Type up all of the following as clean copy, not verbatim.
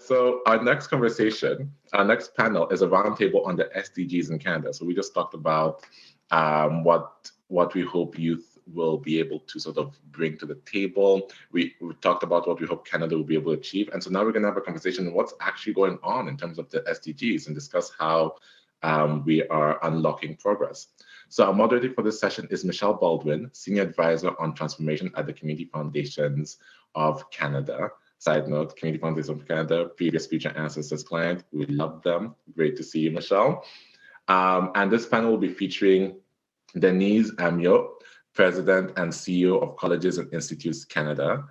So our next conversation, our next panel is a roundtable on the SDGs in Canada. So we just talked about what we hope youth will be able to sort of bring to the table. We talked about what we hope Canada will be able to achieve. And so now we're going to have a conversation on what's actually going on in terms of the SDGs and discuss how we are unlocking progress. So our moderator for this session is Michelle Baldwin, Senior Advisor on Transformation at the Community Foundations of Canada. Side note, Community Foundations of Canada, previous Future Ancestors client. We love them. Great to see you, Michelle. And this panel will be featuring Denise Amyot, President and CEO of Colleges and Institutes Canada,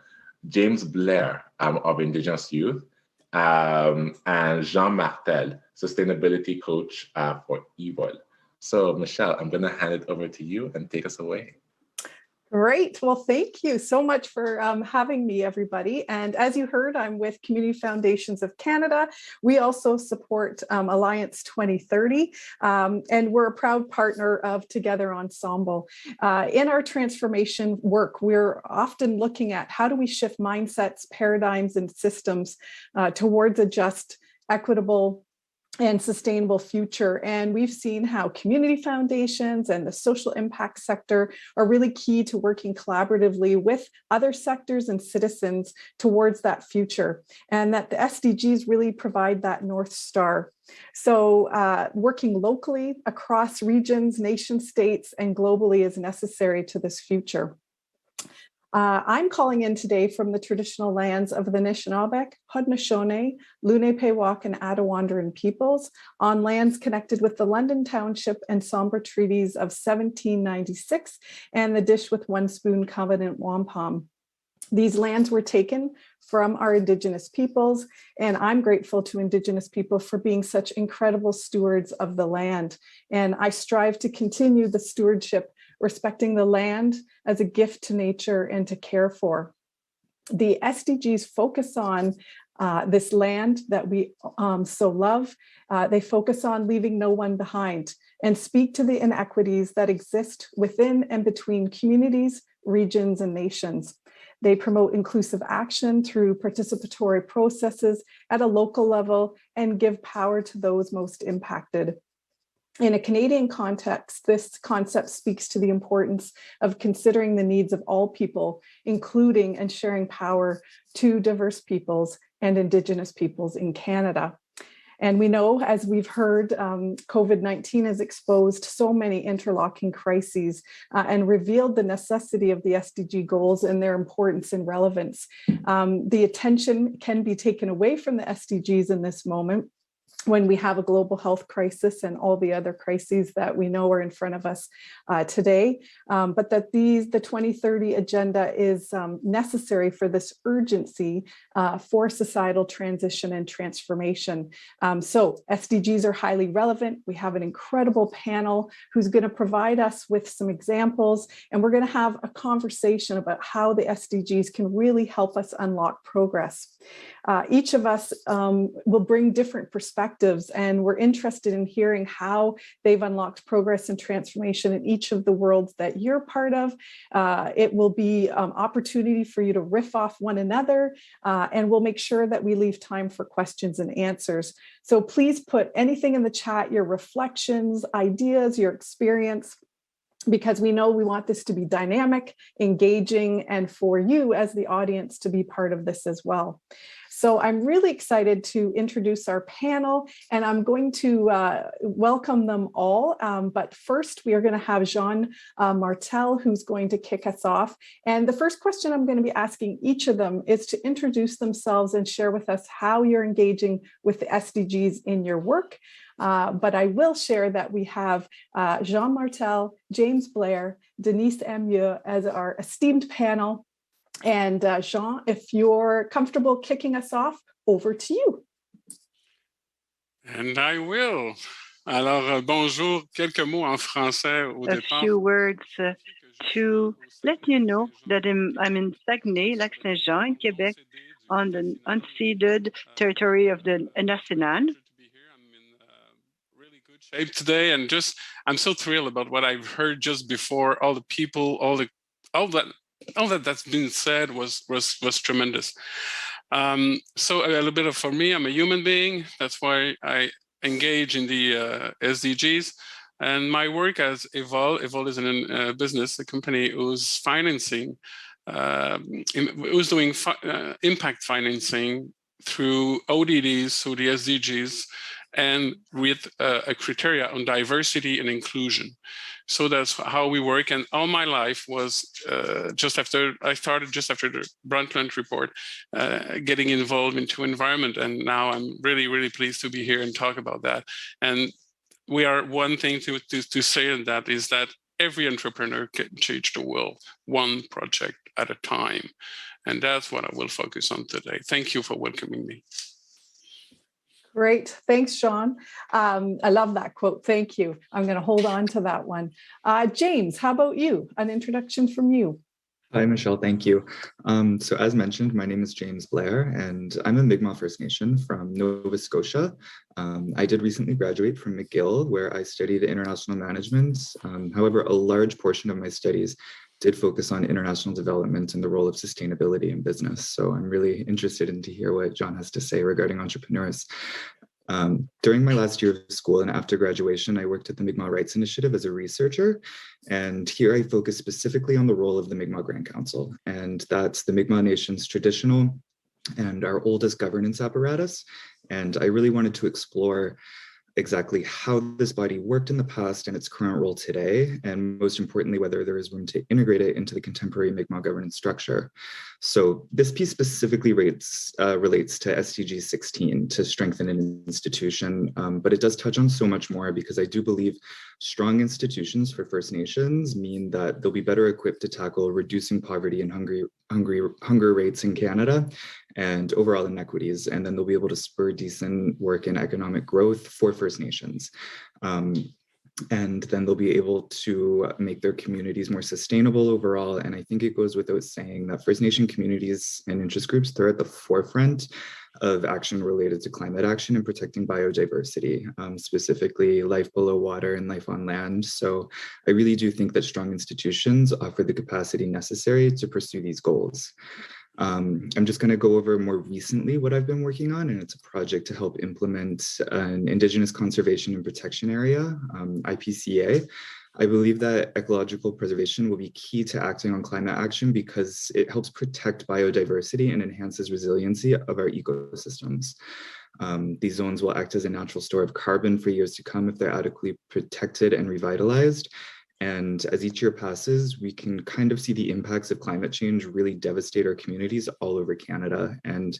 James Blair of Indigenous Youth, and Jean Martel, Sustainability Coach for Evol. So Michelle, I'm gonna hand it over to you and take us away. Great. Well, thank you so much for having me, everybody. And as you heard, I'm with Community Foundations of Canada. We also support Alliance 2030, and we're a proud partner of Together Ensemble. In our transformation work, we're often looking at how do we shift mindsets, paradigms, and systems towards a just, equitable, and sustainable future. And we've seen how community foundations and the social impact sector are really key to working collaboratively with other sectors and citizens towards that future, and that the SDGs really provide that North Star. So working locally across regions, nation states, and globally is necessary to this future. I'm calling in today from the traditional lands of the Anishinaabe, Haudenosaunee, Lune Pewauk, and Attawandaron peoples on lands connected with the London Township and Sombre Treaties of 1796 and the Dish with One Spoon Covenant Wampum. These lands were taken from our Indigenous peoples, and I'm grateful to Indigenous people for being such incredible stewards of the land. And I strive to continue the stewardship, respecting the land as a gift to nature and to care for. The SDGs focus on this land that we so love. They focus on leaving no one behind and speak to the inequities that exist within and between communities, regions, and nations. They promote inclusive action through participatory processes at a local level and give power to those most impacted. In a Canadian context, this concept speaks to the importance of considering the needs of all people, including and sharing power to diverse peoples and Indigenous peoples in Canada. And we know, as we've heard, COVID-19 has exposed so many interlocking crises and revealed the necessity of the SDG goals and their importance and relevance. The attention can be taken away from the SDGs in this moment, when we have a global health crisis and all the other crises that we know are in front of us today, but that the 2030 agenda is necessary for this urgency for societal transition and transformation. So SDGs are highly relevant. We have an incredible panel who's going to provide us with some examples, and we're going to have a conversation about how the SDGs can really help us unlock progress. Each of us will bring different perspectives, and we're interested in hearing how they've unlocked progress and transformation in each of the worlds that you're part of. It will be opportunity for you to riff off one another, and we'll make sure that we leave time for questions and answers. So please put anything in the chat, your reflections, ideas, your experience, because we know we want this to be dynamic, engaging, and for you as the audience to be part of this as well. So I'm really excited to introduce our panel, and I'm going to welcome them all. But first, we are going to have Jean Martel, who's going to kick us off. And the first question I'm going to be asking each of them is to introduce themselves and share with us how you're engaging with the SDGs in your work. But I will share that we have Jean Martel, James Blair, Denise Amyot as our esteemed panel. And Jean, if you're comfortable kicking us off, over to you. And I will. Alors, bonjour, quelques mots en français au départ. A few words to let you know that I'm in Saguenay, Lac-Saint-Jean, in Quebec, on the unceded territory of the Anishinaabe. Shape today, and I'm so thrilled about what I've heard just before. All the people, all that's been said was tremendous. So a little bit for me, I'm a human being. That's why I engage in the SDGs. And my work as Evol is a business, a company who's financing, who's doing impact financing through ODDs, through the SDGs, and with a criteria on diversity and inclusion. So that's how we work. And all my life was just after the Brundtland report, getting involved into environment. And now I'm really, really pleased to be here and talk about that. And we are one thing to say in that is that every entrepreneur can change the world one project at a time. And that's what I will focus on today. Thank you for welcoming me. Great. Thanks, Sean. I love that quote. Thank you. I'm going to hold on to that one. James, how about you? An introduction from you. Hi, Michelle. Thank you. So as mentioned, my name is James Blair, and I'm a Mi'kmaq First Nation from Nova Scotia. I did recently graduate from McGill, where I studied international management. However, a large portion of my studies did focus on international development and the role of sustainability in business. So I'm really interested in to hear what John has to say regarding entrepreneurs. During my last year of school and after graduation, I worked at the Mi'kmaq Rights Initiative as a researcher. And here I focus specifically on the role of the Mi'kmaq Grand Council. And that's the Mi'kmaq Nation's traditional and our oldest governance apparatus. And I really wanted to explore exactly how this body worked in the past and its current role today, and most importantly, whether there is room to integrate it into the contemporary Mi'kmaq governance structure. So this piece specifically relates to SDG 16, to strengthen an institution, but it does touch on so much more, because I do believe strong institutions for First Nations mean that they'll be better equipped to tackle reducing poverty and hunger rates in Canada and overall inequities, and then they'll be able to spur decent work and economic growth for First Nations. And then they'll be able to make their communities more sustainable overall. And I think it goes without saying that First Nation communities and interest groups, they're at the forefront of action related to climate action and protecting biodiversity, specifically life below water and life on land. So I really do think that strong institutions offer the capacity necessary to pursue these goals. I'm just going to go over more recently what I've been working on, and it's a project to help implement an Indigenous Conservation and Protection Area, IPCA. I believe that ecological preservation will be key to acting on climate action because it helps protect biodiversity and enhances resiliency of our ecosystems. These zones will act as a natural store of carbon for years to come if they're adequately protected and revitalized. And as each year passes, we can kind of see the impacts of climate change really devastate our communities all over Canada. And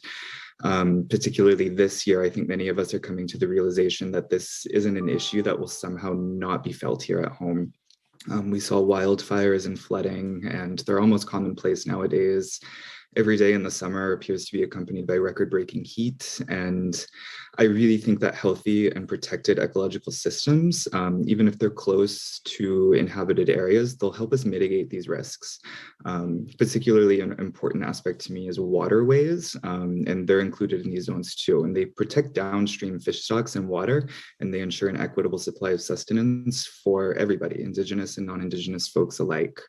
particularly this year, I think many of us are coming to the realization that this isn't an issue that will somehow not be felt here at home. We saw wildfires and flooding, and they're almost commonplace nowadays. Every day in the summer appears to be accompanied by record-breaking heat. And I really think that healthy and protected ecological systems, even if they're close to inhabited areas, they'll help us mitigate these risks. Particularly an important aspect to me is waterways, and they're included in these zones too. And they protect downstream fish stocks and water, and they ensure an equitable supply of sustenance for everybody, Indigenous and non-Indigenous folks alike.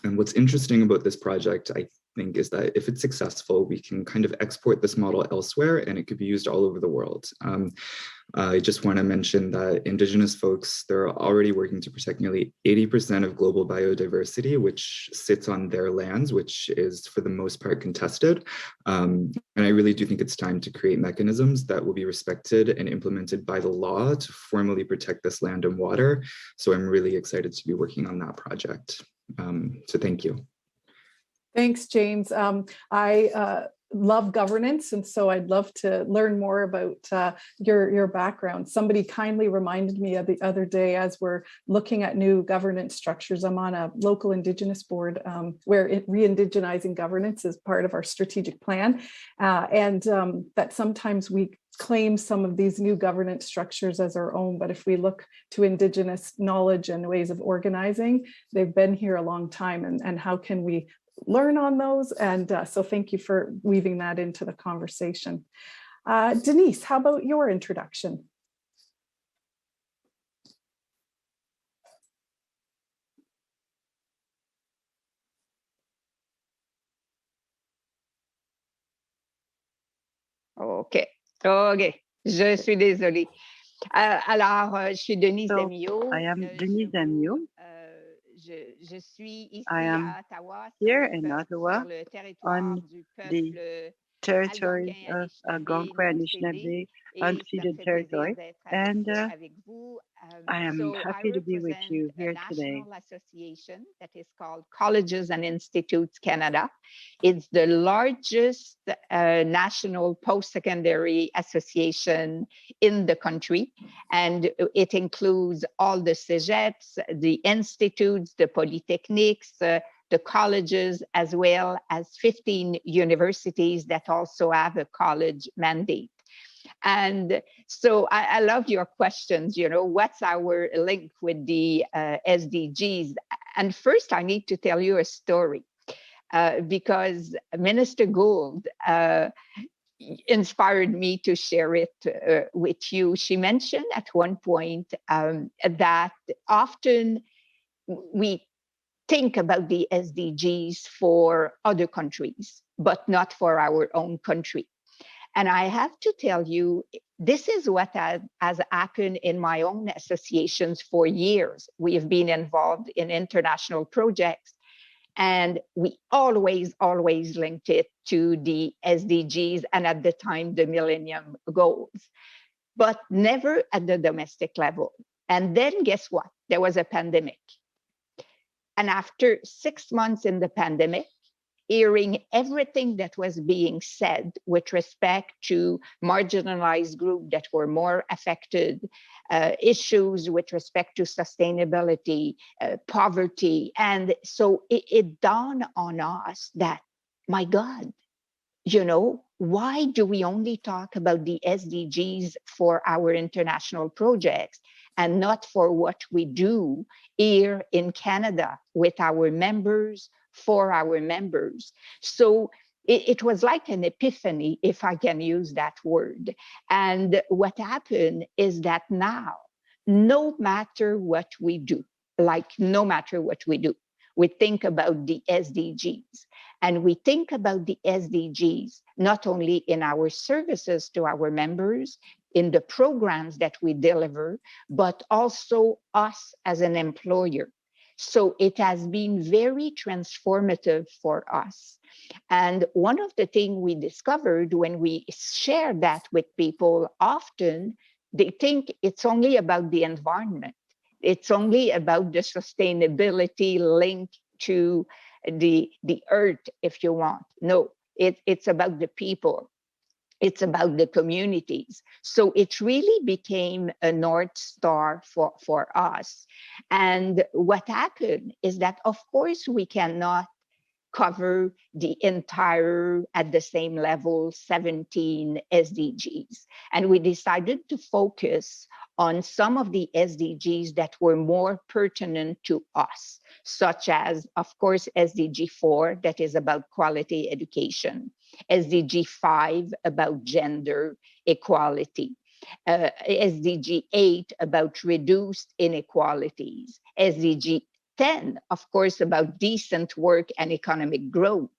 And what's interesting about this project, I think, is that if it's successful, we can kind of export this model elsewhere, and it could be used all over the world. I just want to mention that Indigenous folks, they're already working to protect nearly 80% of global biodiversity, which sits on their lands, which is for the most part contested. And I really do think it's time to create mechanisms that will be respected and implemented by the law to formally protect this land and water. So I'm really excited to be working on that project. So thank you. Thanks, James. I love governance, and so I'd love to learn more about your background. Somebody kindly reminded me of the other day, as we're looking at new governance structures, I'm on a local Indigenous board where re-indigenizing governance is part of our strategic plan, and that sometimes we claim some of these new governance structures as our own, but if we look to Indigenous knowledge and ways of organizing, they've been here a long time, and how can we learn on those? And so thank you for weaving that into the conversation. Denise, how about your introduction? OK. OK. Je suis désolée. Alors, je suis Denise So, Amyot. I am Denise Amyot. Je suis ici I am à Ottawa, here in Ottawa sur le territoire on du the peuple territory of Algonquin Anishinaabe, et ça me unceded fait plaisir territory. d'être And avec vous. I am So happy to be with represent you a here today. national association that is called Colleges and Institutes Canada. It's the largest national post-secondary association in the country. And it includes all the cégeps, the institutes, the polytechnics, the colleges, as well as 15 universities that also have a college mandate. And so I love your questions, you know, what's our link with the SDGs? And first I need to tell you a story because Minister Gould inspired me to share it with you. She mentioned at one point that often we think about the SDGs for other countries, but not for our own country. And I have to tell you, this is what has happened in my own associations for years. We have been involved in international projects, and we always linked it to the SDGs and at the time, the Millennium Goals, but never at the domestic level. And then guess what? There was a pandemic. And after 6 months in the pandemic, hearing everything that was being said with respect to marginalized groups that were more affected, issues with respect to sustainability, poverty. And so it dawned on us that, my God, you know, why do we only talk about the SDGs for our international projects and not for what we do here in Canada with our members, for our members? So it was like an epiphany, if I can use that word. And what happened is that now, no matter what we do, we think about the SDGs. And we think about the SDGs not only in our services to our members, in the programs that we deliver, but also us as an employer. So it has been very transformative for us. And one of the things we discovered when we share that with people, often they think it's only about the environment. It's only about the sustainability linked to the earth, if you want. No, it's about the people. It's about the communities. So it really became a North Star for us. And what happened is that, of course, we cannot cover the entire, at the same level, 17 SDGs. And we decided to focus on some of the SDGs that were more pertinent to us, such as, of course, SDG 4, that is about quality education, SDG 5, about gender equality, SDG 8, about reduced inequalities, SDG 10, of course, about decent work and economic growth.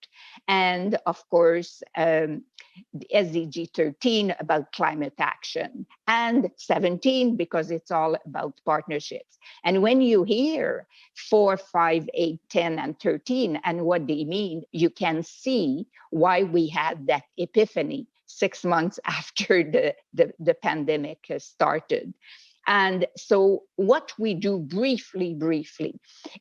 And of course, SDG 13 about climate action, and 17 because it's all about partnerships. And when you hear 4, 5, 8, 10, and 13 and what they mean, you can see why we had that epiphany 6 months after the pandemic started. And so what we do briefly,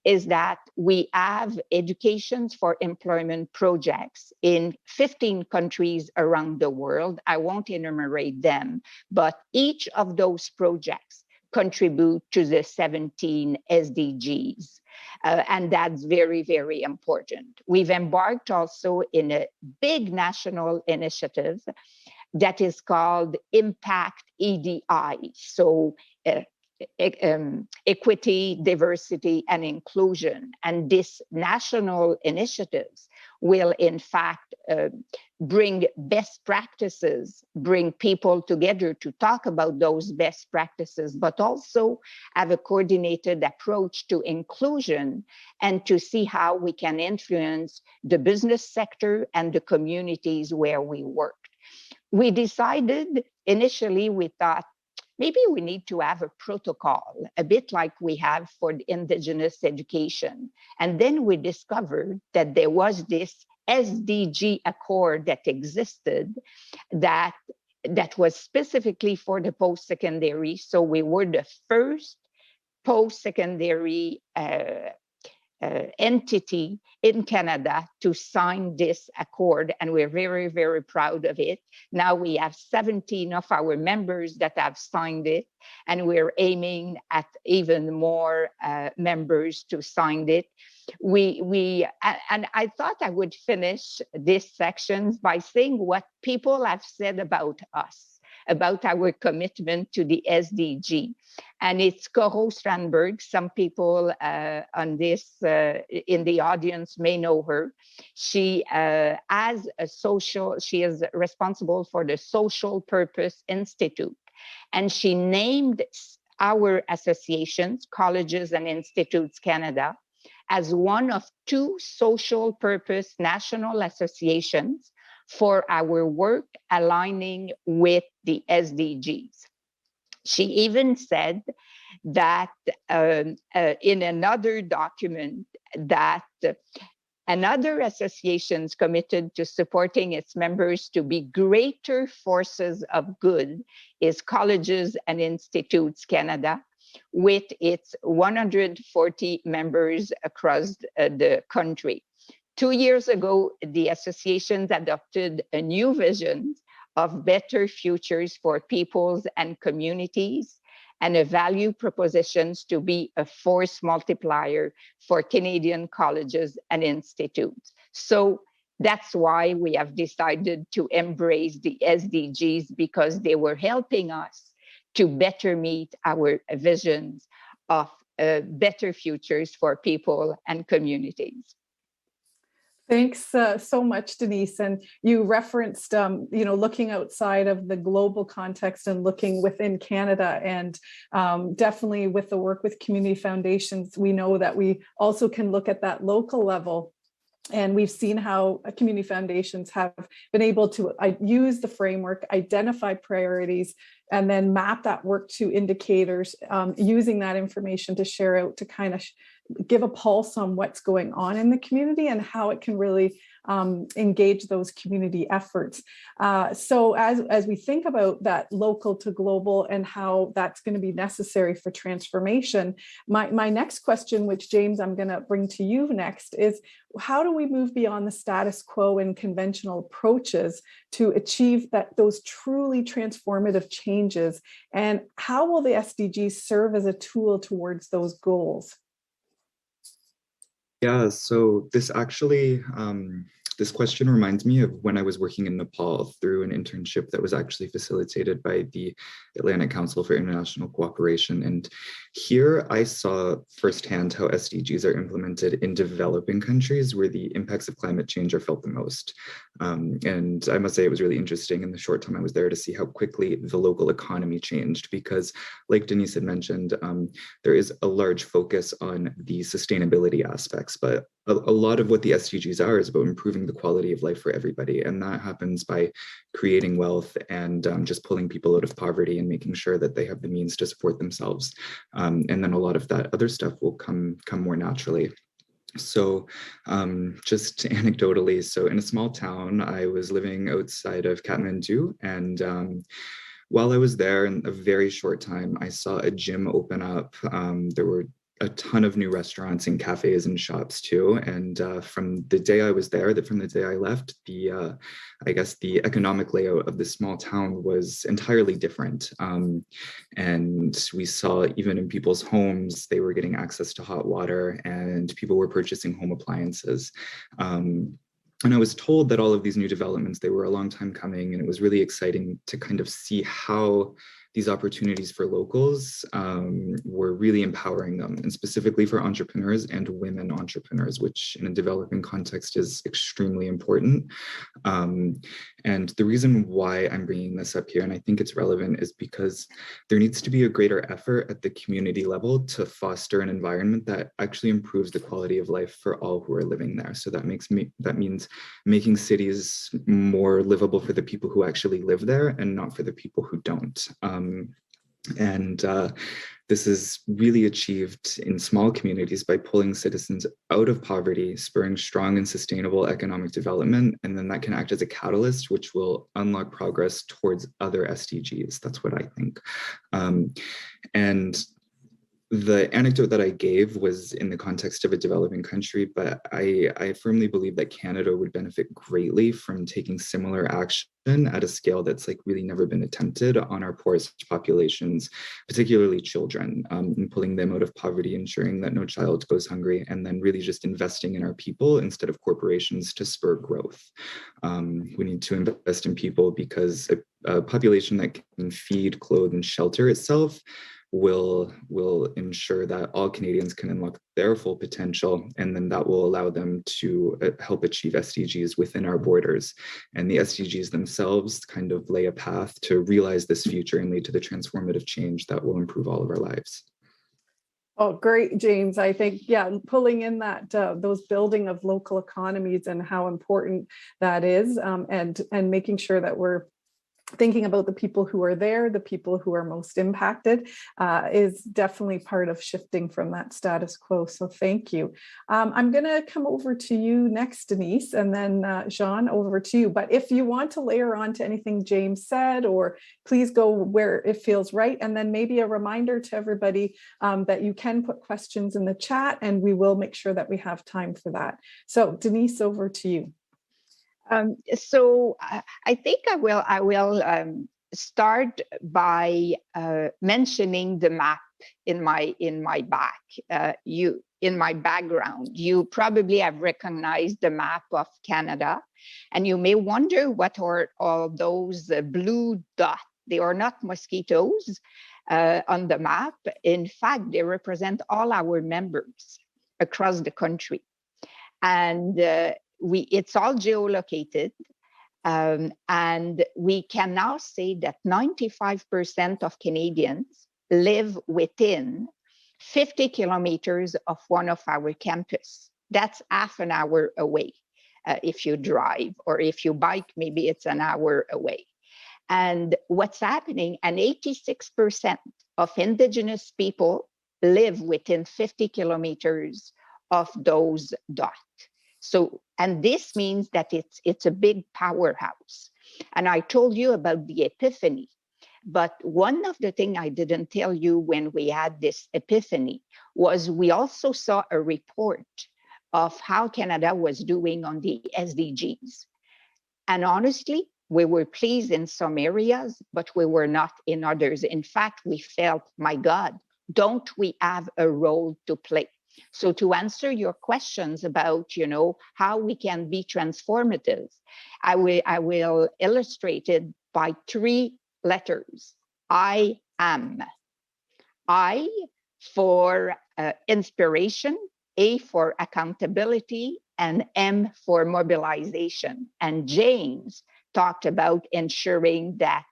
is that we have educations for employment projects in 15 countries around the world. I won't enumerate them, but each of those projects contribute to the 17 SDGs. And that's very, very important. We've embarked also in a big national initiative that is called Impact EDI. So equity, diversity, and inclusion. And these national initiatives will, in fact, bring best practices, bring people together to talk about those best practices, but also have a coordinated approach to inclusion and to see how we can influence the business sector and the communities where we work. we decided initially, we thought, maybe we need to have a protocol, a bit like we have for the Indigenous education. And then we discovered that there was this SDG accord that existed that was specifically for the post-secondary. So we were the first post-secondary entity in Canada to sign this accord, and we're very, very proud of it. Now we have 17 of our members that have signed it, and we're aiming at even more members to sign it. And I thought I would finish this section by saying what people have said about us, about our commitment to the SDG. And it's Coro Strandberg. Some people on this in the audience may know her. She she is responsible for the Social Purpose Institute. And she named our associations, Colleges and Institutes Canada, as one of 2 social purpose national associations for our work aligning with the SDGs. She even said that in another document that another association is committed to supporting its members to be greater forces of good is Colleges and Institutes Canada, with its 140 members across the country. 2 years ago, the associations adopted a new vision of better futures for peoples and communities, and a value propositions to be a force multiplier for Canadian colleges and institutes. So that's why we have decided to embrace the SDGs, because they were helping us to better meet our visions of better futures for people and communities. Thanks so much, Denise. And you referenced, looking outside of the global context and looking within Canada. And definitely with the work with community foundations, we know that we also can look at that local level. And we've seen how community foundations have been able to use the framework, identify priorities, and then map that work to indicators, using that information to share out to kind of give a pulse on what's going on in the community and how it can really engage those community efforts. So as we think about that local to global and how that's going to be necessary for transformation, my next question, which James, I'm going to bring to you next, is how do we move beyond the status quo and conventional approaches to achieve those truly transformative changes? And how will the SDGs serve as a tool towards those goals? Yeah, so this actually, this question reminds me of when I was working in Nepal through an internship that was actually facilitated by the Atlantic Council for International Cooperation. And here I saw firsthand how SDGs are implemented in developing countries where the impacts of climate change are felt the most. And I must say it was really interesting in the short time I was there to see how quickly the local economy changed, because like Denise had mentioned, there is a large focus on the sustainability aspects, but a lot of what the SDGs are is about improving the quality of life for everybody. And that happens by creating wealth and just pulling people out of poverty and making sure that they have the means to support themselves. And then a lot of that other stuff will come more naturally. So just anecdotally, so in a small town, I was living outside of Kathmandu, and while I was there in a very short time, I saw a gym open up. There were a ton of new restaurants and cafes and shops too. And from the day I was there, from the day I left, I guess the economic layout of this small town was entirely different. And we saw even in people's homes, they were getting access to hot water and people were purchasing home appliances. And I was told that all of these new developments, they were a long time coming, and it was really exciting to kind of see how these opportunities for locals, we're really empowering them, and specifically for entrepreneurs and women entrepreneurs, which in a developing context is extremely important. And the reason why I'm bringing this up here, and I think it's relevant, is because there needs to be a greater effort at the community level to foster an environment that actually improves the quality of life for all who are living there. So that means making cities more livable for the people who actually live there and not for the people who don't. This is really achieved in small communities by pulling citizens out of poverty, spurring strong and sustainable economic development, and then that can act as a catalyst which will unlock progress towards other SDGs. That's what I think. And the anecdote that I gave was in the context of a developing country, but I firmly believe that Canada would benefit greatly from taking similar action at a scale that's like really never been attempted on our poorest populations, particularly children, and pulling them out of poverty, ensuring that no child goes hungry, and then really just investing in our people instead of corporations to spur growth. We need to invest in people because a population that can feed, clothe, and shelter itself will ensure that all Canadians can unlock their full potential, and then that will allow them to help achieve SDGs within our borders. And the SDGs themselves kind of lay a path to realize this future and lead to the transformative change that will improve all of our lives. Oh, great, James. I think, yeah, pulling in that those building of local economies and how important that is, and making sure that we're thinking about the people who are there, the people who are most impacted, is definitely part of shifting from that status quo. So thank you. I'm going to come over to you next, Denise, and then Jean, over to you. But if you want to layer on to anything James said, or please go where it feels right. And then maybe a reminder to everybody that you can put questions in the chat, and we will make sure that we have time for that. So Denise, over to you. So I think I will start by mentioning the map in my background. You probably have recognized the map of Canada, and you may wonder what are all those blue dots. They are not mosquitoes on the map. In fact, they represent all our members across the country, and it's all geolocated, and we can now say that 95% of Canadians live within 50 kilometers of one of our campus. That's half an hour away if you drive, or if you bike, maybe it's an hour away. And what's happening, and 86% of Indigenous people live within 50 kilometers of those dots. So, and this means that it's a big powerhouse. And I told you about the epiphany, but one of the things I didn't tell you when we had this epiphany was we also saw a report of how Canada was doing on the SDGs. And honestly, we were pleased in some areas, but we were not in others. In fact, we felt, my God, don't we have a role to play? So to answer your questions about, how we can be transformative, I will illustrate it by 3 letters. I am. I for inspiration, A for accountability, and M for mobilization. And James talked about ensuring that,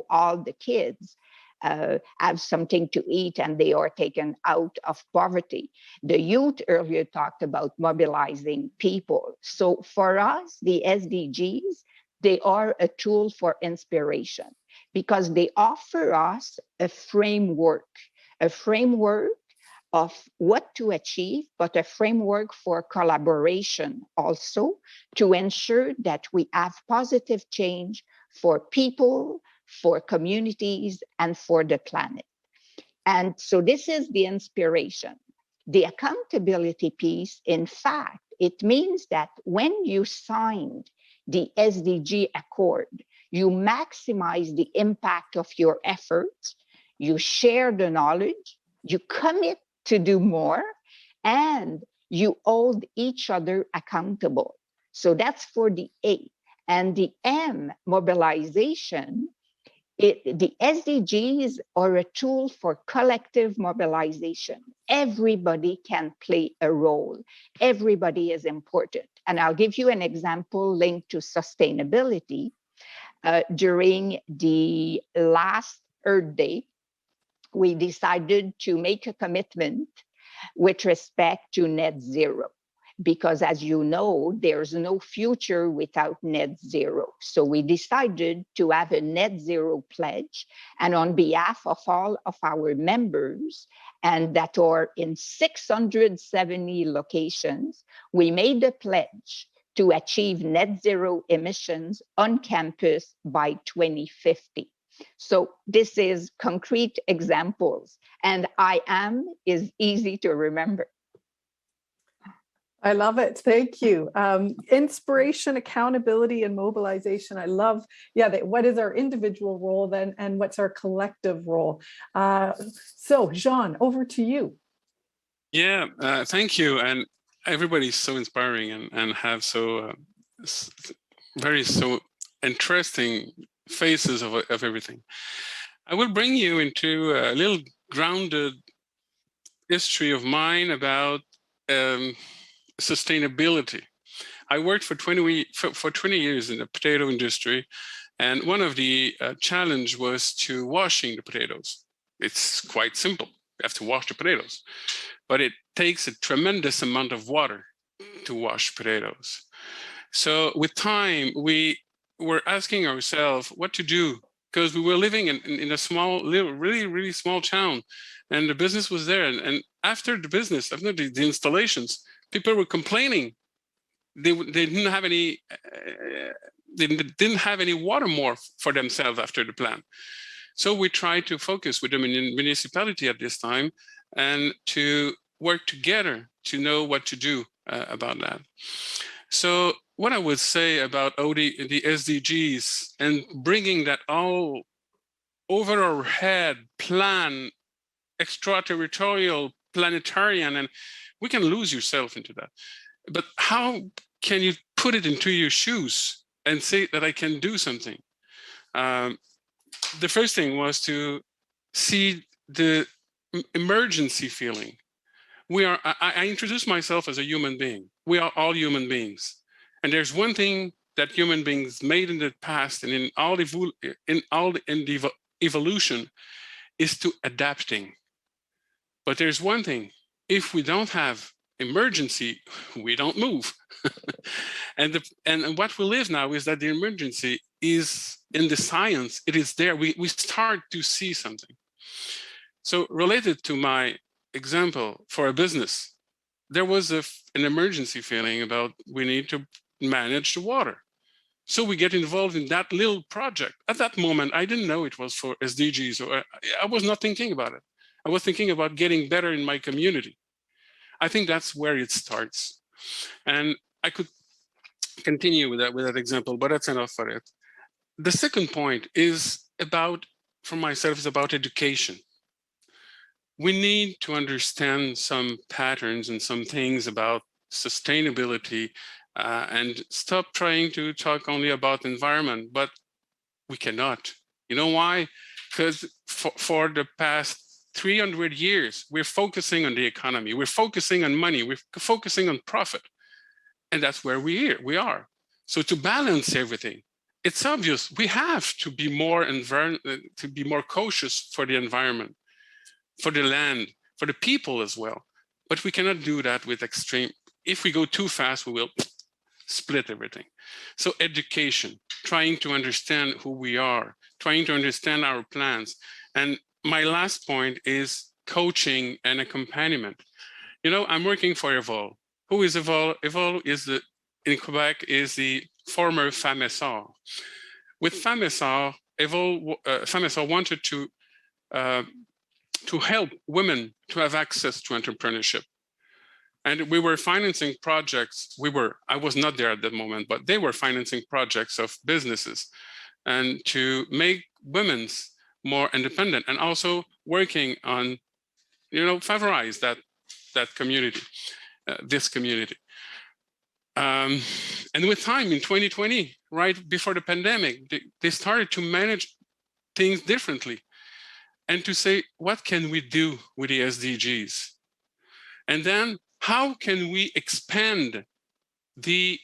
all the kids have something to eat and they are taken out of poverty. The youth earlier talked about mobilizing people. So for us, the SDGs, they are a tool for inspiration because they offer us a framework of what to achieve, but a framework for collaboration also to ensure that we have positive change for people, for communities, and for the planet. And so this is the inspiration. The accountability piece, in fact, it means that when you signed the SDG Accord, you maximize the impact of your efforts, you share the knowledge, you commit to do more, and you hold each other accountable. So that's for the A. And the M, mobilization, The SDGs are a tool for collective mobilization. Everybody can play a role. Everybody is important. And I'll give you an example linked to sustainability. During the last Earth Day, we decided to make a commitment with respect to net zero, because as you know, there's no future without net zero. So we decided to have a net zero pledge, and on behalf of all of our members, and that are in 670 locations, we made a pledge to achieve net zero emissions on campus by 2050. So this is concrete examples, and I am is easy to remember. I love it. Thank you. Inspiration, accountability, and mobilization. I love, what is our individual role then, and what's our collective role? So Jean, over to you. Yeah, thank you. And everybody's so inspiring and have so interesting faces of everything. I will bring you into a little grounded history of mine about sustainability. I worked for 20 years in the potato industry, and one of the challenge was to washing the potatoes. It's quite simple. You have to wash the potatoes, but it takes a tremendous amount of water to wash potatoes. So with time, we were asking ourselves what to do, because we were living in a small, really small town, and the business was there. And after the installations, people were complaining they didn't have any water more for themselves after the plant. So we tried to focus with the municipality at this time and to work together to know what to do about that. So what I would say about the SDGs and bringing that all over our head plan, extraterritorial, planetarian, and we can lose yourself into that. But how can you put it into your shoes and say that I can do something? The first thing was to see the emergency feeling. I introduced myself as a human being. We are all human beings. And there's one thing that human beings made in the past and in the evolution is to adapting. But there's one thing, if we don't have emergency, we don't move. and what we live now is that the emergency is in the science, it is there. We start to see something. So related to my example for a business, there was an emergency feeling about we need to manage the water. So we get involved in that little project. At that moment, I didn't know it was for SDGs, or I was not thinking about it. I was thinking about getting better in my community. I think that's where it starts. And I could continue with that example, but that's enough for it. The second point is about, for myself, is about education. We need to understand some patterns and some things about sustainability and stop trying to talk only about environment, but we cannot. You know why? Because for the past 300 years, we're focusing on the economy, we're focusing on money, we're focusing on profit. And that's where we are. So to balance everything, it's obvious we have to be more cautious for the environment, for the land, for the people as well. But we cannot do that with extreme. If we go too fast, we will split everything. So education, trying to understand who we are, trying to understand our plans. And my last point is coaching and accompaniment. You know, I'm working for Evol. Who is Evol? Evol is in Quebec is the former FAMESAR. With FAMESAR, FAMESAR wanted to help women to have access to entrepreneurship. And we were financing projects. I was not there at that moment, but they were financing projects of businesses and to make women more independent, and also working on, favorize that community, this community. And with time in 2020, right before the pandemic, they started to manage things differently and to say, what can we do with the SDGs? And then how can we expand the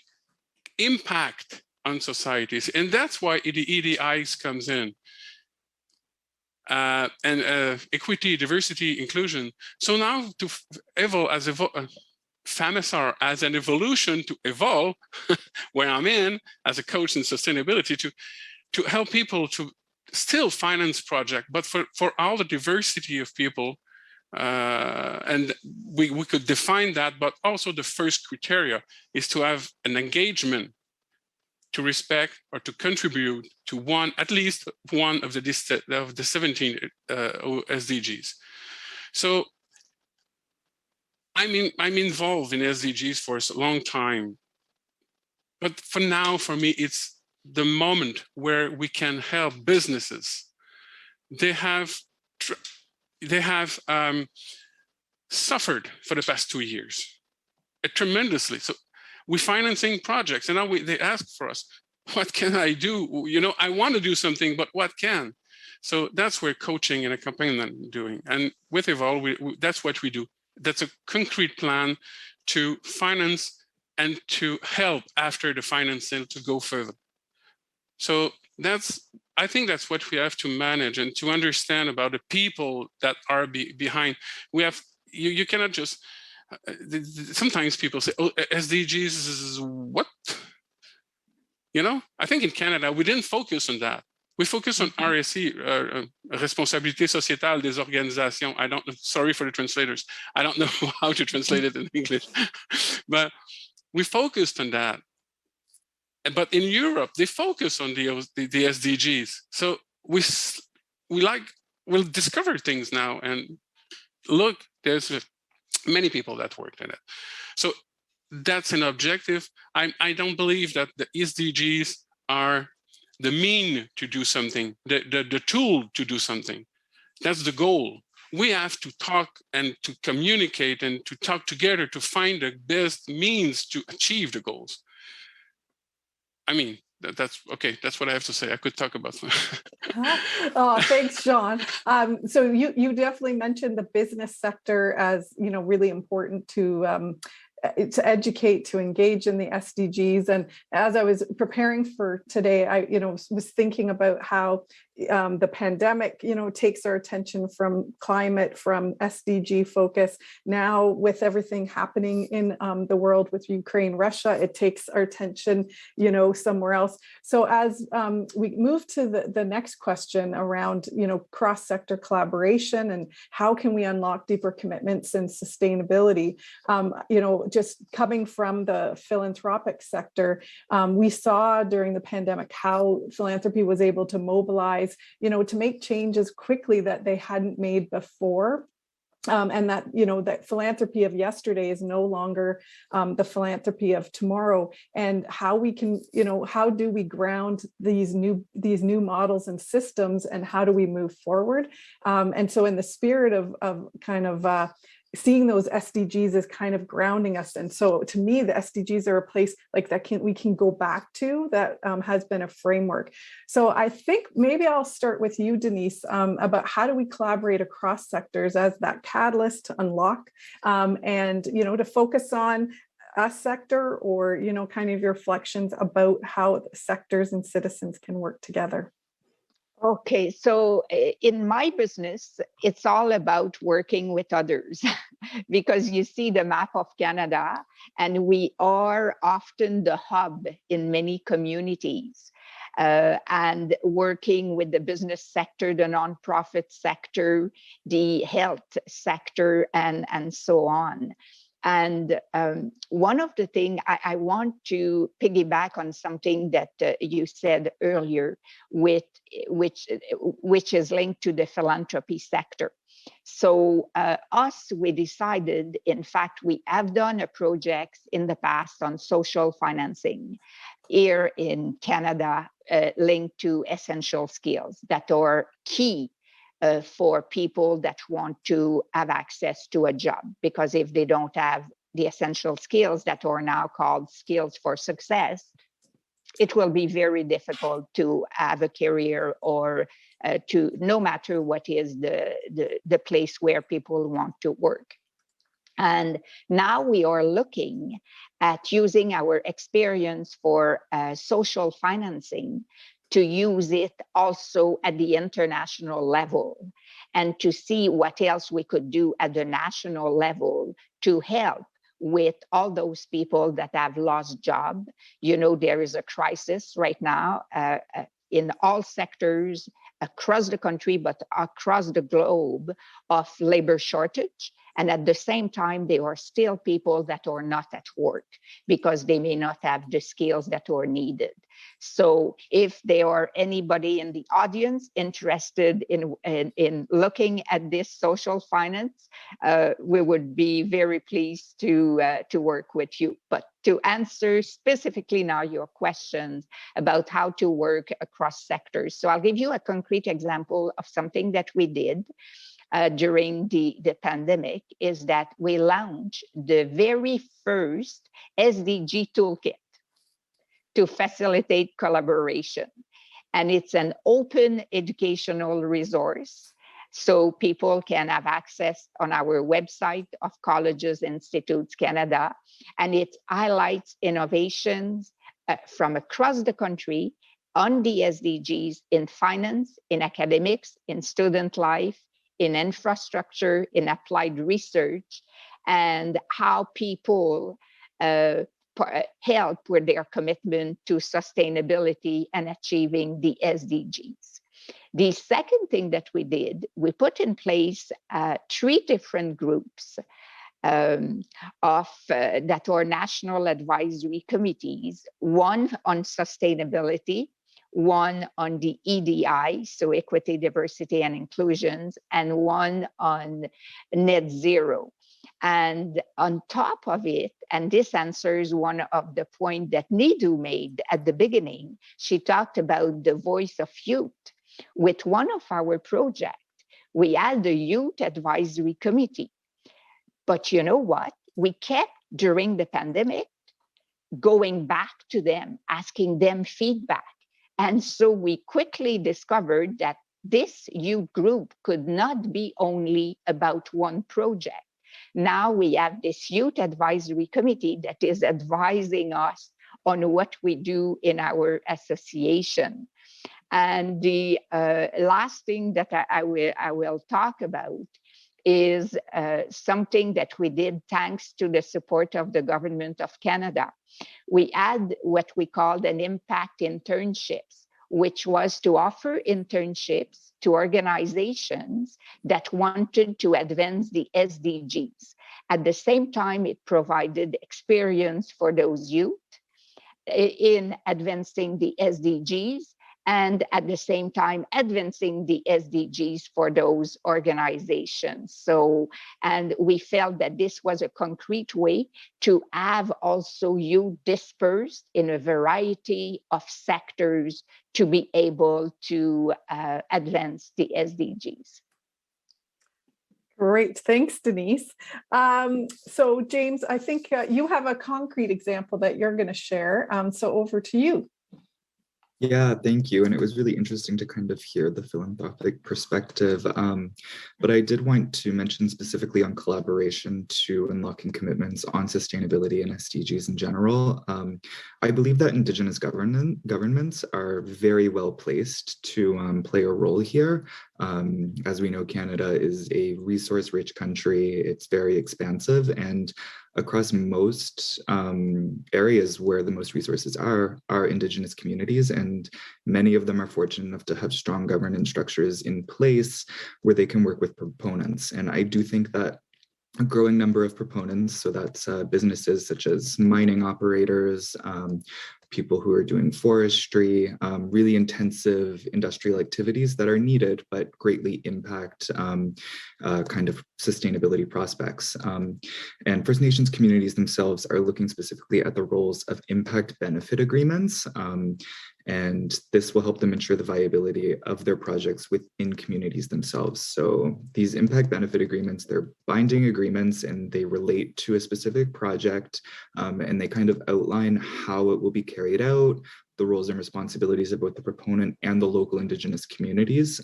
impact on societies? And that's why the EDIs comes in. Equity, diversity, inclusion. So now to Evol as FAMISAR as an evolution to Evol, where I'm in as a coach in sustainability, to help people to still finance projects, but for all the diversity of people. And we could define that, but also the first criteria is to have an engagement to respect or to contribute to at least one of the 17 SDGs. So I'm involved in SDGs for a long time, but for now, for me, it's the moment where we can help businesses. They have suffered for the past 2 years, tremendously. So we're financing projects, and now they ask for us, what can I do? You know, I want to do something, but what can? So that's where coaching and accompaniment doing. And with Evol, that's what we do. That's a concrete plan to finance and to help after the financing to go further. So I think that's what we have to manage and to understand about the people that are behind. We have, you cannot just, sometimes people say, oh, SDGs is what? You know, I think in Canada, we didn't focus on that. We focus on RSE, Responsabilité Sociétale des Organisations. Sorry for the translators. I don't know how to translate it in English, but we focused on that. But in Europe, they focus on the SDGs. So we'll discover things now and look, there's many people that worked in it. So that's an objective. I don't believe that the SDGs are the mean to do something, the tool to do something. That's the goal. We have to talk and to communicate and to talk together to find the best means to achieve the goals. I mean, that's okay. That's what I have to say. I could talk about that. Oh, thanks, Jean. So you definitely mentioned the business sector as, you know, really important to educate, to engage in the SDGs. And as I was preparing for today, I, was thinking about how the pandemic, takes our attention from climate, from SDG focus. Now with everything happening in the world with Ukraine, Russia, it takes our attention, somewhere else. So as we move to the next question around, cross-sector collaboration and how can we unlock deeper commitments in sustainability, just coming from the philanthropic sector, we saw during the pandemic how philanthropy was able to mobilize, to make changes quickly that they hadn't made before. And that, that philanthropy of yesterday is no longer the philanthropy of tomorrow. And how we can, how do we ground these new models and systems, and how do we move forward? And so in the spirit of kind of seeing those SDGs as kind of grounding us. And so to me, the SDGs are a place like that we can go back to, that has been a framework. So I think maybe I'll start with you, Denise, about how do we collaborate across sectors as that catalyst to unlock and, to focus on a sector, or, kind of your reflections about how sectors and citizens can work together. Okay, so in my business, it's all about working with others because you see the map of Canada, and we are often the hub in many communities, and working with the business sector, the nonprofit sector, the health sector, and so on. And one of the things I want to piggyback on something that you said earlier, which is linked to the philanthropy sector. So we decided, in fact, we have done a project in the past on social financing here in Canada, linked to essential skills that are key for people that want to have access to a job, because if they don't have the essential skills that are now called skills for success, it will be very difficult to have a career or to no matter what is the place where people want to work. And now we are looking at using our experience for social financing to use it also at the international level and to see what else we could do at the national level to help with all those people that have lost job. You know, there is a crisis right now in all sectors across the country, but across the globe of labor shortage. And at the same time, there are still people that are not at work because they may not have the skills that are needed. So if there are anybody in the audience interested in looking at this social finance, we would be very pleased to work with you. But to answer specifically now your questions about how to work across sectors. So I'll give you a concrete example of something that we did during the pandemic, is that we launched the very first SDG toolkit to facilitate collaboration. And it's an open educational resource. So people can have access on our website of Colleges Institutes Canada. And it highlights innovations from across the country on the SDGs in finance, in academics, in student life, in infrastructure, in applied research, and how people help with their commitment to sustainability and achieving the SDGs. The second thing that we did, we put in place 3 different groups that are national advisory committees, one on sustainability, one on the EDI, so equity, diversity, and inclusions, and one on net zero. And on top of it, and this answers one of the points that Nidu made at the beginning, she talked about the voice of youth. With one of our projects, we had the youth advisory committee. But you know what? We kept, during the pandemic, going back to them, asking them feedback. And so we quickly discovered that this youth group could not be only about one project. Now we have this youth advisory committee that is advising us on what we do in our association. And the last thing that I will talk about is something that we did thanks to the support of the Government of Canada. We had what we called an impact internships, which was to offer internships to organizations that wanted to advance the SDGs. At the same time, it provided experience for those youth in advancing the SDGs, and at the same time advancing the SDGs for those organizations. So, and we felt that this was a concrete way to have also youth dispersed in a variety of sectors to be able to advance the SDGs. Great, thanks, Denise. So James, I think you have a concrete example that you're going to share. So over to you. Yeah, thank you. And it was really interesting to kind of hear the philanthropic perspective. But I did want to mention specifically on collaboration to unlocking commitments on sustainability and SDGs in general. I believe that Indigenous governments are very well placed to play a role here. As we know, Canada is a resource-rich country. It's very expansive, and across most areas where the most resources are Indigenous communities, and many of them are fortunate enough to have strong governance structures in place where they can work with proponents. And I do think that a growing number of proponents, so that's businesses such as mining operators, people who are doing forestry, really intensive industrial activities that are needed but greatly impact kind of sustainability prospects. And First Nations communities themselves are looking specifically at the roles of impact benefit agreements. And this will help them ensure the viability of their projects within communities themselves. So these impact benefit agreements, they're binding agreements and they relate to a specific project, and they kind of outline how it will be carried out, the roles and responsibilities of both the proponent and the local Indigenous communities,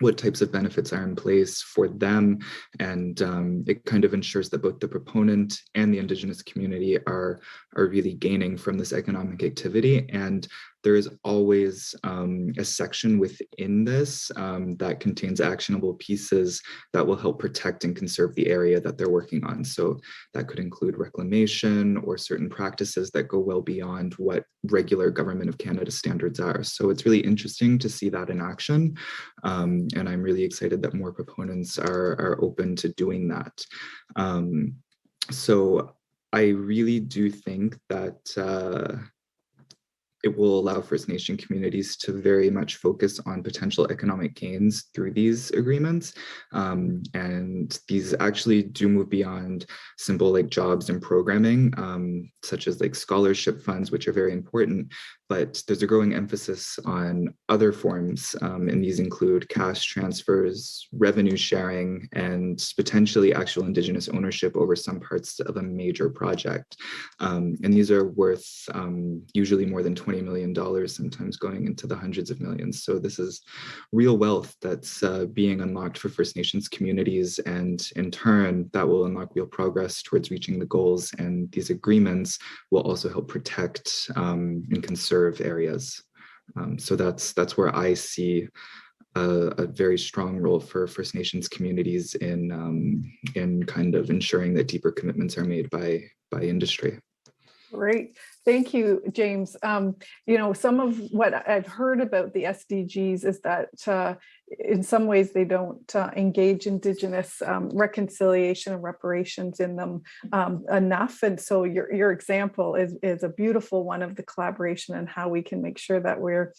what types of benefits are in place for them, and it kind of ensures that both the proponent and the Indigenous community are really gaining from this economic activity. And there is always a section within this that contains actionable pieces that will help protect and conserve the area that they're working on. So that could include reclamation or certain practices that go well beyond what regular Government of Canada standards are. So it's really interesting to see that in action. And I'm really excited that more proponents are open to doing that. So I really do think that it will allow First Nation communities to very much focus on potential economic gains through these agreements. And these actually do move beyond simple like jobs and programming, such as like scholarship funds, which are very important, but there's a growing emphasis on other forms, and these include cash transfers, revenue sharing, and potentially actual Indigenous ownership over some parts of a major project. And these are worth usually more than $20 million, sometimes going into the hundreds of millions. So this is real wealth that's being unlocked for First Nations communities, and in turn, that will unlock real progress towards reaching the goals. And these agreements will also help protect and conserve areas. So that's where I see a very strong role for First Nations communities in kind of ensuring that deeper commitments are made by industry. Great. Thank you, James. You know, some of what I've heard about the SDGs is that in some ways they don't engage Indigenous reconciliation and reparations in them enough. And so your example is a beautiful one of the collaboration and how we can make sure that we're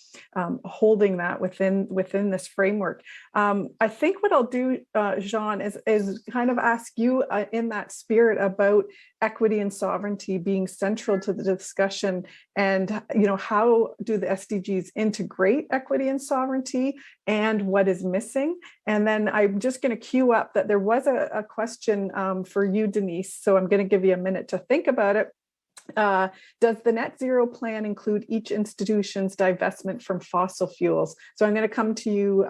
holding that within this framework. I think what I'll do, Jean, is kind of ask you in that spirit about equity and sovereignty being central to the discussion, and you know, how do the SDGs integrate equity and sovereignty, and what is missing? And then I'm just going to queue up that there was a question for you, Denise, so I'm going to give you a minute to think about it. Does the net zero plan include each institution's divestment from fossil fuels? So I'm going to come to you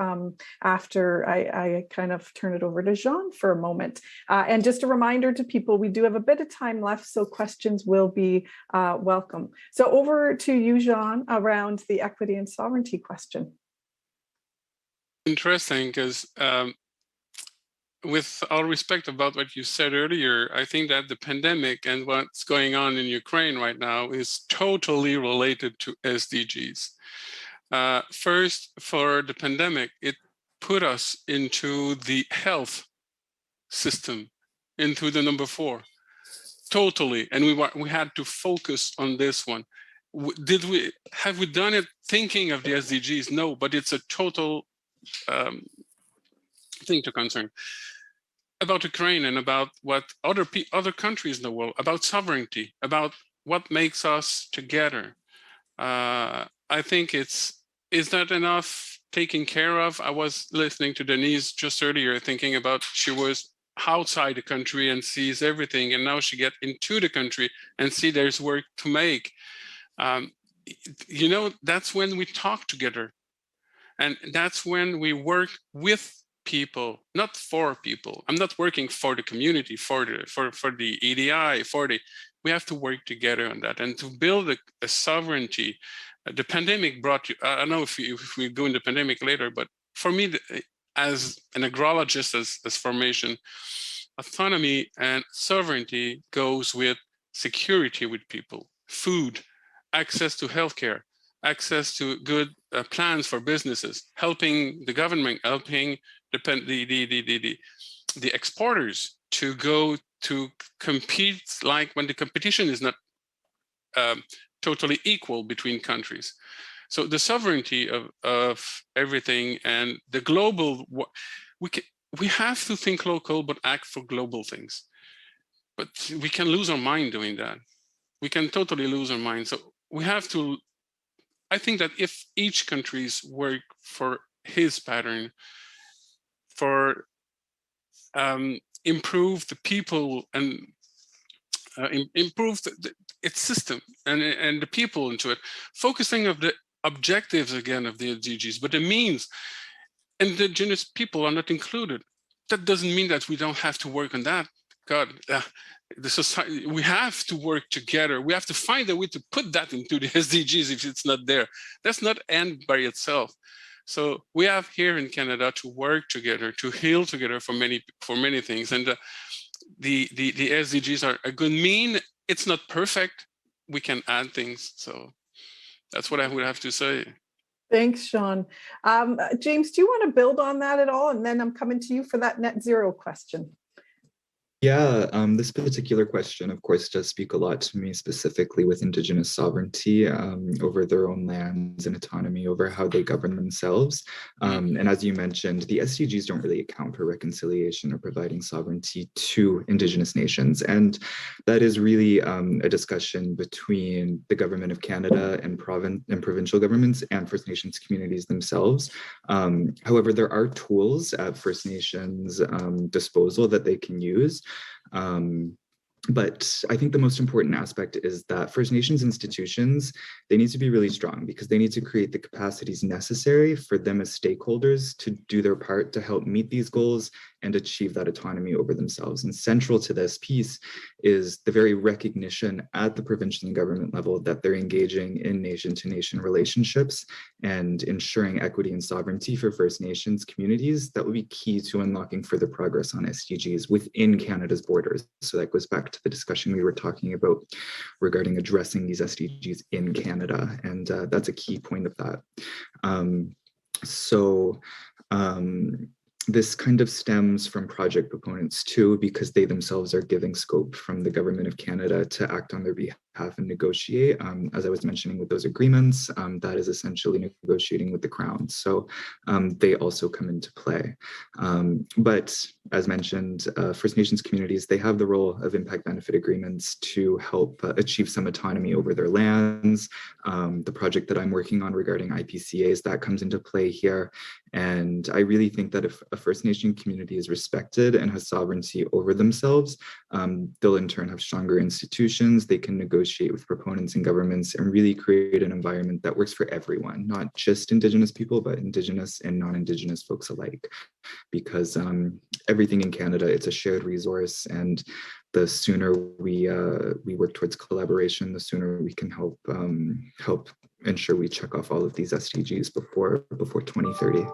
after I kind of turn it over to Jean for a moment. And just a reminder to people, we do have a bit of time left, so questions will be welcome. So over to you, Jean, around the equity and sovereignty question. Interesting, because with all respect about what you said earlier, I think that the pandemic and what's going on in Ukraine right now is totally related to SDGs. First, for the pandemic, it put us into the health system, into the number 4, totally. And we had to focus on this one. Have we done it thinking of the SDGs? No, but it's a total thing to concern. About Ukraine and about what other countries in the world, about sovereignty, about what makes us together. I think is that enough taken care of? I was listening to Denise just earlier, thinking about she was outside the country and sees everything, and now she get into the country and see there's work to make. You know, that's when we talk together, and that's when we work with people, not for people. I'm not working for the community, for the EDI, we have to work together on that, and to build a sovereignty. The pandemic brought you, I don't know if we go into the pandemic later, but for me, as an agrologist, as formation, autonomy and sovereignty goes with security with people, food, access to healthcare, access to good plans for businesses, helping the government, helping the exporters to go to compete, like when the competition is not totally equal between countries. So the sovereignty of everything and the global, we have to think local, but act for global things. But we can lose our mind doing that. We can totally lose our mind. So we have to, I think that if each country's work for his pattern, for improve the people and improve its system and the people into it, focusing of the objectives again of the SDGs, but the means, indigenous people are not included. That doesn't mean that we don't have to work on that. God, the society, we have to work together. We have to find a way to put that into the SDGs if it's not there. That's not end by itself. So we have here in Canada to work together, to heal together for many things. And the SDGs are a good mean. It's not perfect. We can add things. So that's what I would have to say. Thanks, Sean. James, do you want to build on that at all? And then I'm coming to you for that net zero question. Yeah, this particular question, of course, does speak a lot to me specifically with Indigenous sovereignty over their own lands and autonomy over how they govern themselves. And as you mentioned, the SDGs don't really account for reconciliation or providing sovereignty to Indigenous nations. And that is really a discussion between the Government of Canada and provincial governments and First Nations communities themselves. However, there are tools at First Nations disposal that they can use. But I think the most important aspect is that First Nations institutions, they need to be really strong because they need to create the capacities necessary for them as stakeholders to do their part to help meet these goals and achieve that autonomy over themselves. And central to this piece is the very recognition at the provincial and government level that they're engaging in nation-to-nation relationships and ensuring equity and sovereignty for First Nations communities. That would be key to unlocking further progress on SDGs within Canada's borders. So that goes back to the discussion we were talking about regarding addressing these SDGs in Canada. And that's a key point of that. This kind of stems from project proponents too, because they themselves are giving scope from the Government of Canada to act on their behalf and negotiate. As I was mentioning with those agreements, that is essentially negotiating with the Crown. So they also come into play. But as mentioned, First Nations communities, they have the role of impact benefit agreements to help achieve some autonomy over their lands. The project that I'm working on regarding IPCAs, that comes into play here. And I really think that if a First Nation community is respected and has sovereignty over themselves, they'll in turn have stronger institutions. They can negotiate with proponents and governments and really create an environment that works for everyone, not just Indigenous people, but Indigenous and non-Indigenous folks alike. Because everything in Canada, it's a shared resource, and the sooner we work towards collaboration, the sooner we can help ensure we check off all of these SDGs before 2030.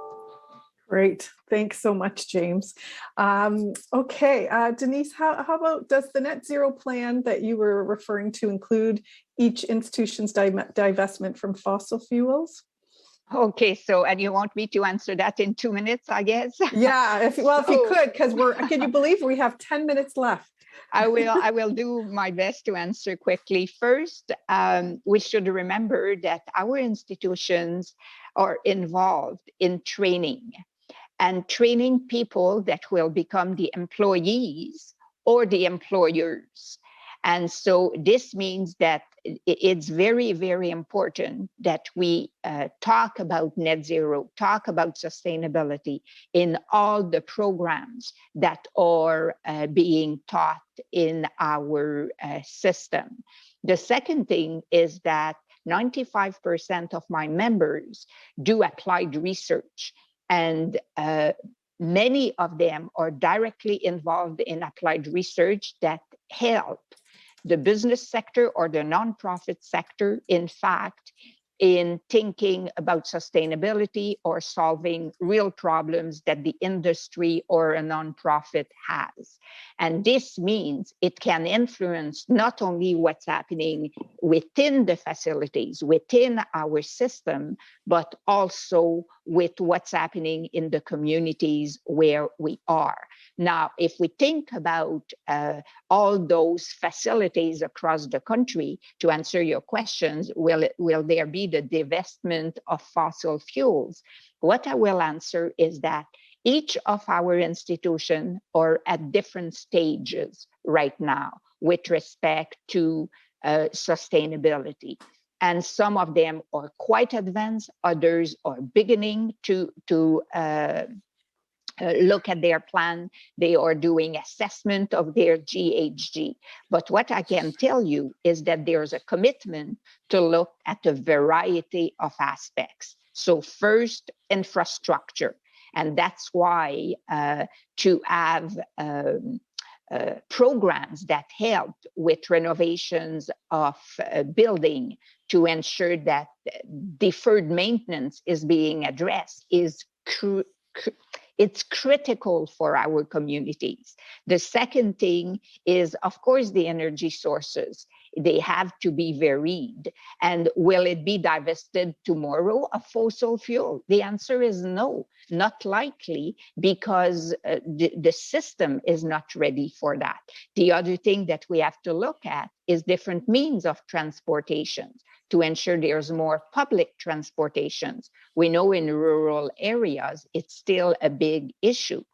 Great. Thanks so much, James. Okay, Denise, how about, does the net zero plan that you were referring to include each institution's divestment from fossil fuels? Okay, so, and you want me to answer that in 2 minutes, I guess? Yeah, if you could, because can you believe we have 10 minutes left? I will do my best to answer quickly. First, we should remember that our institutions are involved in training and training people that will become the employees or the employers. And so this means that it's very, very important that we talk about net zero, talk about sustainability in all the programs that are being taught in our system. The second thing is that 95% of my members do applied research, and many of them are directly involved in applied research that help the business sector or the nonprofit sector, in fact, in thinking about sustainability or solving real problems that the industry or a nonprofit has. And this means it can influence not only what's happening within the facilities, within our system, but also with what's happening in the communities where we are. Now, if we think about all those facilities across the country, to answer your questions, will there be the divestment of fossil fuels? What I will answer is that Each of our institutions are at different stages right now with respect to sustainability. And some of them are quite advanced, others are beginning to look at their plan. They are doing assessment of their GHG. But what I can tell you is that there's a commitment to look at a variety of aspects. So first, infrastructure. And that's why to have programs that help with renovations of building to ensure that deferred maintenance is being addressed is it's critical for our communities. The second thing is, of course, the energy sources. They have to be varied. And will it be divested tomorrow of fossil fuel? The answer is no, not likely, because the system is not ready for that. The other thing that we have to look at is different means of transportation to ensure there's more public transportations. We know in rural areas, it's still a big issue.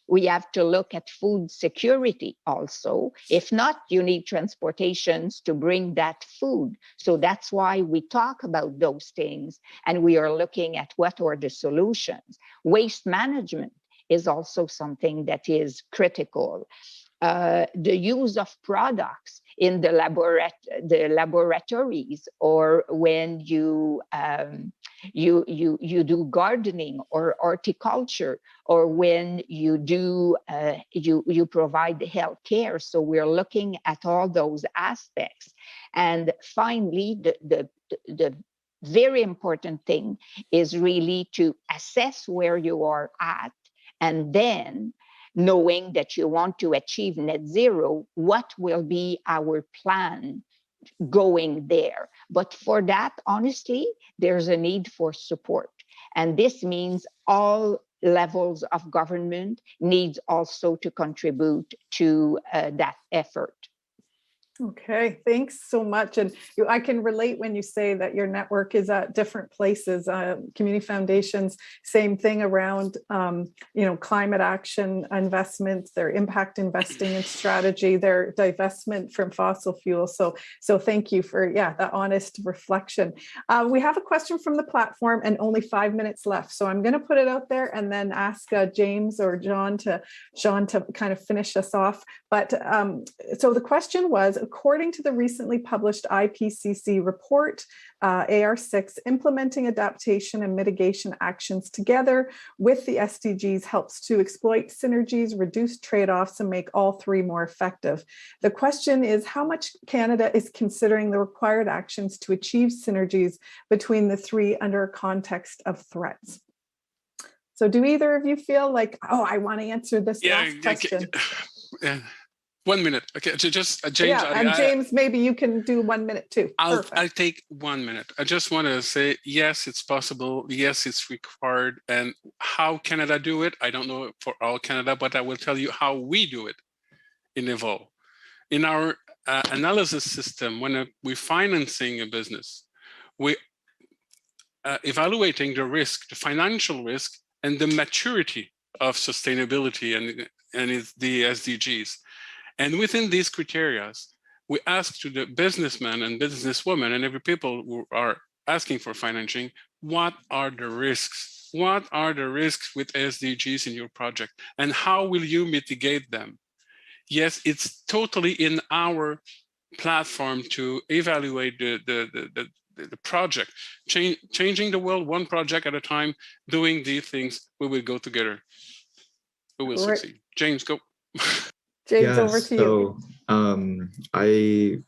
We have to look at food security also. If not, you need transportations to bring that food. So that's why we talk about those things, and we are looking at what are the solutions. Waste management is also something that is critical. The use of products in the laboratories, or when you do gardening or horticulture, or when you do you provide health care. So we're looking at all those aspects. And finally, the very important thing is really to assess where you are at, and then knowing that you want to achieve net zero, what will be our plan going there? But for that, honestly, there's a need for support. And this means all levels of government needs also to contribute to that effort. Okay, thanks so much. And I can relate when you say that your network is at different places. Community foundations, same thing around, climate action investments, their impact investing and strategy, their divestment from fossil fuels. So thank you for, that honest reflection. We have a question from the platform and only 5 minutes left. So I'm going to put it out there and then ask James or John to kind of finish us off. But so the question was, according to the recently published IPCC report, AR6, implementing adaptation and mitigation actions together with the SDGs helps to exploit synergies, reduce trade-offs, and make all three more effective. The question is, how much Canada is considering the required actions to achieve synergies between the three under a context of threats? So do either of you feel like, I want to answer this last question? 1 minute. Okay, just James. And James, maybe you can do 1 minute too. I'll take 1 minute. I just want to say, yes, it's possible. Yes, it's required. And how Canada do it, I don't know for all Canada, but I will tell you how we do it in Evol. In our analysis system, when we're financing a business, we evaluating the risk, the financial risk, and the maturity of sustainability and the SDGs. And within these criteria, we ask to the businessmen and businesswomen and every people who are asking for financing, what are the risks? What are the risks with SDGs in your project? And how will you mitigate them? Yes, it's totally in our platform to evaluate the project, changing the world one project at a time, doing these things, we will go together. We will succeed. James, go. James, over to you. I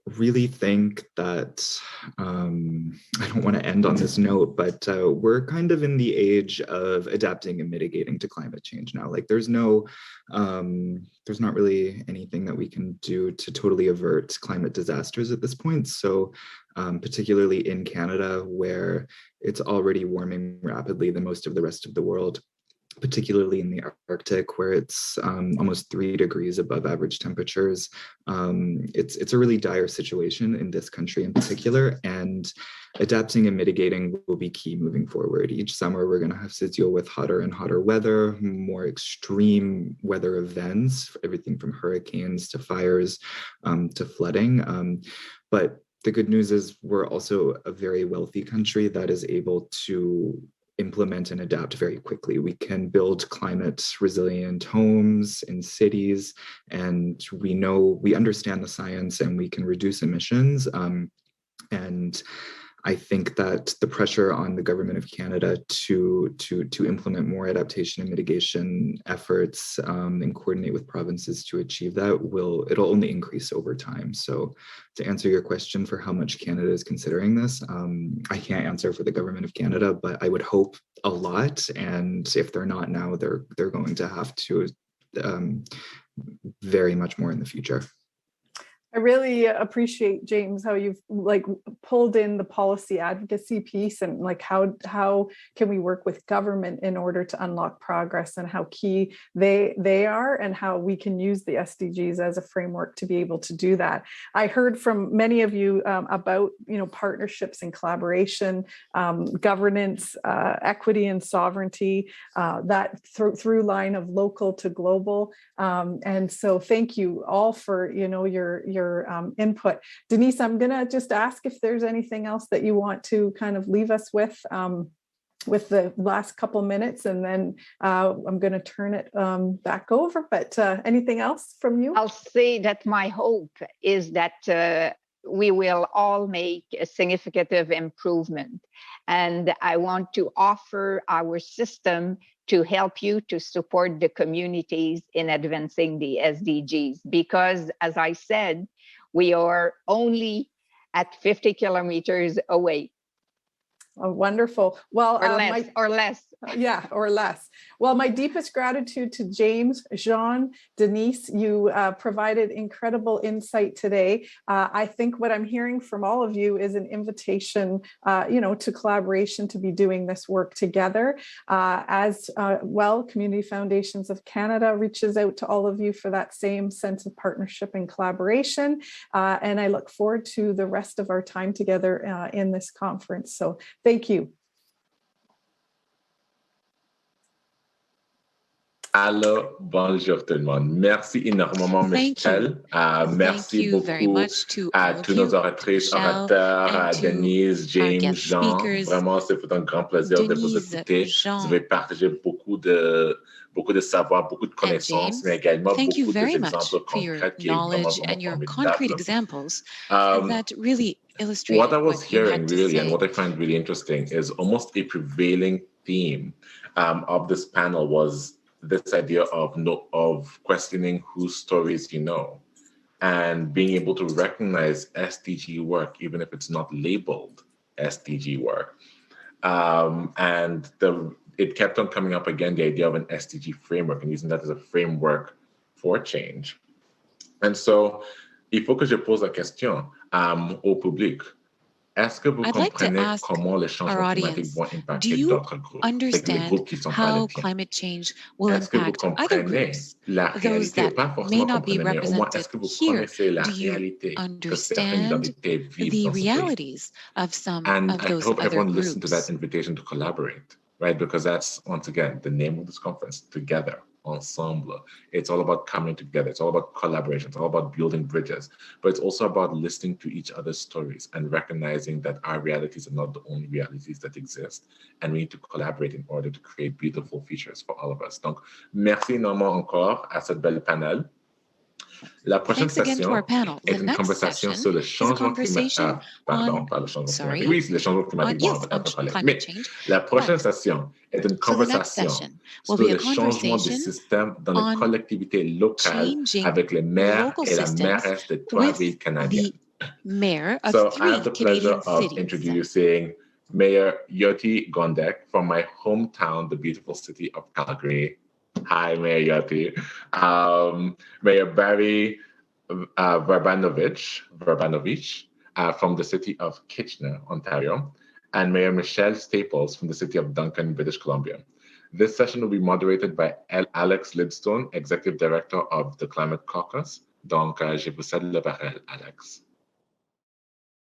really think that, I don't want to end on this note, but we're kind of in the age of adapting and mitigating to climate change now. Like there's not really anything that we can do to totally avert climate disasters at this point. So particularly in Canada, where it's already warming rapidly than most of the rest of the world, particularly in the Arctic, where it's almost 3 degrees above average temperatures. It's a really dire situation in this country in particular, and adapting and mitigating will be key moving forward. Each summer, we're going to have to deal with hotter and hotter weather, more extreme weather events, everything from hurricanes to fires to flooding. But the good news is we're also a very wealthy country that is able to implement and adapt very quickly. We can build climate resilient homes in cities, and we understand the science, and we can reduce emissions. And I think that the pressure on the government of Canada to implement more adaptation and mitigation efforts and coordinate with provinces to achieve that it'll only increase over time. So to answer your question for how much Canada is considering this, I can't answer for the government of Canada, but I would hope a lot. And if they're not now, they're going to have to very much more in the future. I really appreciate, James, how you've pulled in the policy advocacy piece, and how can we work with government in order to unlock progress, and how key they are, and how we can use the SDGs as a framework to be able to do that. I heard from many of you about partnerships and collaboration, governance, equity and sovereignty, that through line of local to global, and so thank you all for your input. Denise, I'm going to just ask if there's anything else that you want to kind of leave us with the last couple minutes, and then I'm going to turn it back over. But anything else from you? I'll say that my hope is that we will all make a significant improvement. And I want to offer our system to help you to support the communities in advancing the SDGs. Because, as I said, we are only at 50 kilometers away. Oh, wonderful. Well, or less. Yeah, or less. Well, my deepest gratitude to James, Jean, Denise. You provided incredible insight today. I think what I'm hearing from all of you is an invitation, to collaboration, to be doing this work together. As well, Community Foundations of Canada reaches out to all of you for that same sense of partnership and collaboration. And I look forward to the rest of our time together in this conference. So thank you. Alors, bonjour tout le monde. Merci énormément, Michel. Merci beaucoup à tous nos oratrices, orateurs, Denise, James, Jean. Vraiment, c'est un grand plaisir de vous écouter. Vous avez partagé beaucoup de savoir, beaucoup de connaissances, mais également beaucoup d'exemples concrets qui concrete examples that really illustrate what I was hearing really, and what I find really interesting is almost a prevailing theme of this panel was this idea of questioning whose stories you know, and being able to recognize SDG work, even if it's not labeled SDG work. It kept on coming up again, the idea of an SDG framework, and using that as a framework for change. And so, il faut que je pose la question au public. Est-ce que vous comprenez comment les changements climatiques vont impacter d'autres groupes? Les groupes qui sont pas les tiens. Est-ce que vous comprenez la réalité? Pas forcément comprenez, mais au moins, est-ce que vous connaissez la réalité que certaines minorités vivent dans ce pays? And I hope everyone listened to that invitation to collaborate, right? Because that's, once again, the name of this conference, Together. Ensemble. It's all about coming together. It's all about collaboration. It's all about building bridges. But it's also about listening to each other's stories and recognizing that our realities are not the only realities that exist. And we need to collaborate in order to create beautiful futures for all of us. Donc, merci énormément encore à cette belle panel. La prochaine session est une conversation sur le changement climatique. Pardon, pas le changement climatique. Oui, c'est le changement climatique. Mais la prochaine session est une conversation sur le changement du système dans les collectivités locales avec les maires et la mairesse de 3 villes canadiennes. So I have the pleasure of introducing Mayor Yoti Gondek from my hometown, the beautiful city of Calgary. Hi, Mayor Yoti. Mayor Barry Verbanovich from the city of Kitchener, Ontario, and Mayor Michelle Staples from the city of Duncan, British Columbia. This session will be moderated by Alex Lidstone, Executive Director of the Climate Caucus. Donc, je vous cède la parole, Alex.